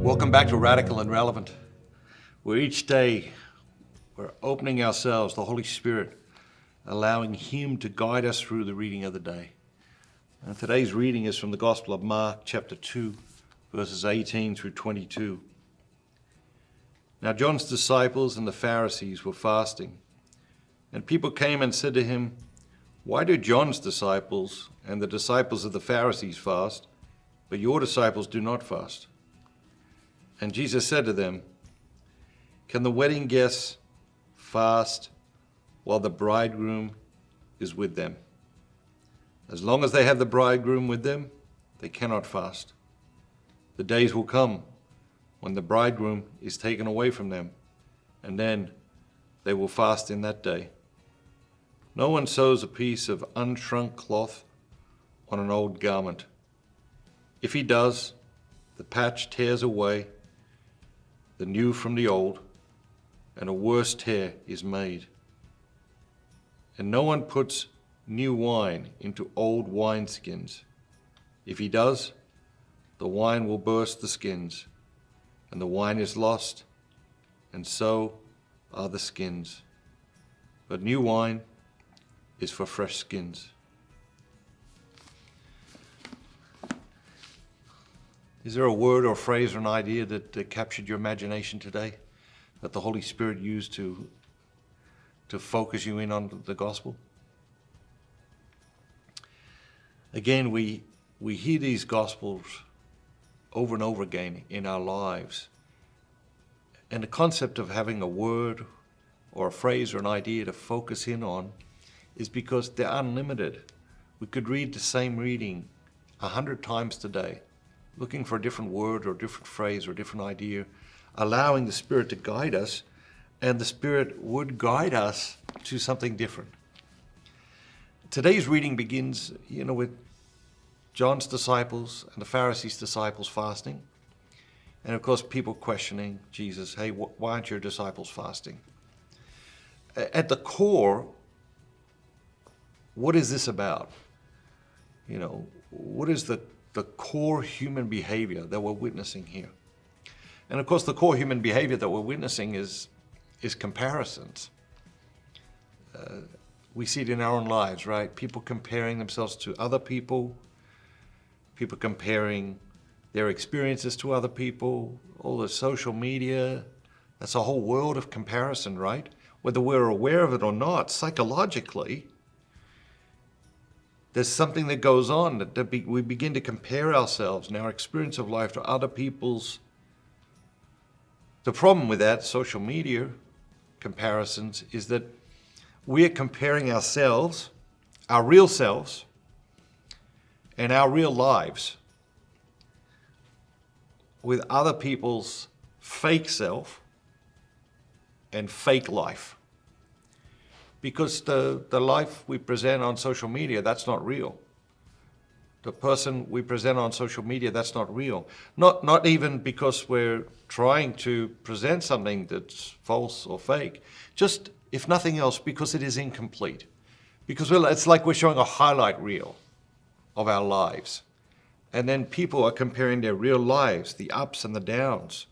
Welcome back to Radical and Relevant, where each day we're opening ourselves, the Holy Spirit, allowing Him to guide us through the reading of the day. And today's reading is from the Gospel of Mark, chapter 2, verses 18 through 22. Now John's disciples and the Pharisees were fasting, and people came and said to him, "Why do John's disciples and the disciples of the Pharisees fast, but your disciples do not fast?" And Jesus said to them, "Can the wedding guests fast while the bridegroom is with them? As long as they have the bridegroom with them, they cannot fast. The days will come when the bridegroom is taken away from them, and then they will fast in that day. No one sews a piece of unshrunk cloth on an old garment. If he does, the patch tears away the new from the old, and a worse tear is made. And no one puts new wine into old wineskins. If he does, the wine will burst the skins, and the wine is lost, and so are the skins. But new wine is for fresh skins." Is there a word or phrase or an idea that captured your imagination today, that the Holy Spirit used to focus you in on the gospel? Again, we hear these gospels over and over again in our lives. And the concept of having a word or a phrase or an idea to focus in on is because they're unlimited. We could read the same reading 100 times today, looking for a different word or a different phrase or a different idea, allowing the Spirit to guide us, and the Spirit would guide us to something different. Today's reading begins, with John's disciples and the Pharisees' disciples fasting. And of course, people questioning Jesus, "Hey, why aren't your disciples fasting?" At the core, what is this about? What is the core human behavior that we're witnessing here? And of course, the core human behavior that we're witnessing is comparisons. We see it in our own lives, right? People comparing themselves to other people comparing their experiences to other people, all the social media. That's a whole world of comparison, right? Whether we're aware of it or not, psychologically, there's something that goes on that we begin to compare ourselves and our experience of life to other people's. The problem with that, social media comparisons, is that we're comparing ourselves, our real selves, and our real lives with other people's fake self and fake life. Because the life we present on social media, that's not real. The person we present on social media, that's not real. Not even because we're trying to present something that's false or fake. Just, if nothing else, because it is incomplete. Because it's like we're showing a highlight reel of our lives. And then people are comparing their real lives, the ups and the downs,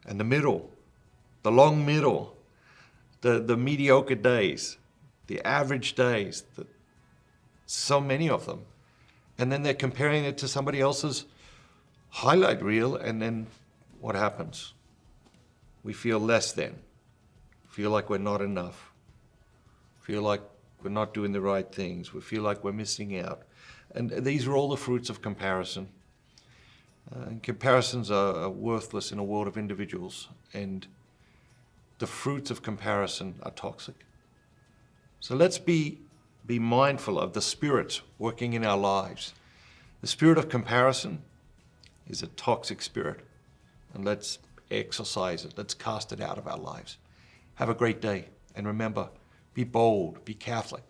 and the middle, the long middle, the mediocre days, the average days, so many of them. And then they're comparing it to somebody else's highlight reel, and then what happens? We feel less than, feel like we're not enough, feel like we're not doing the right things, we feel like we're missing out. And these are all the fruits of comparison. And comparisons are worthless in a world of individuals, and the fruits of comparison are toxic. So let's be mindful of the Spirit working in our lives. The spirit of comparison is a toxic spirit, and let's exorcise it. Let's cast it out of our lives. Have a great day, and remember, be bold, be Catholic,